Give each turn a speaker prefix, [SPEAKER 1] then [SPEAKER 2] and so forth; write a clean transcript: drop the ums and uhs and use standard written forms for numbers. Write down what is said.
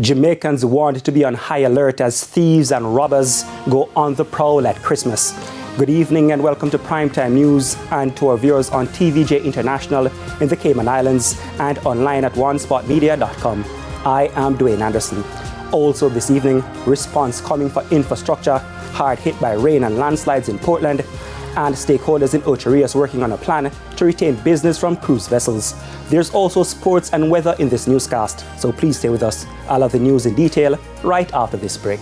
[SPEAKER 1] Jamaicans warned to be on high alert as thieves and robbers go on the prowl at Christmas. Good evening and welcome to Primetime News and to our viewers on TVJ International in the Cayman Islands and online at onespotmedia.com. I am Dwayne Anderson. Also this evening, response coming for infrastructure hard hit by rain and landslides in Portland, and stakeholders in Ocho Rios working on a plan to retain business from cruise vessels. There's also sports and weather in this newscast, so please stay with us. I'll have the news in detail right after this break.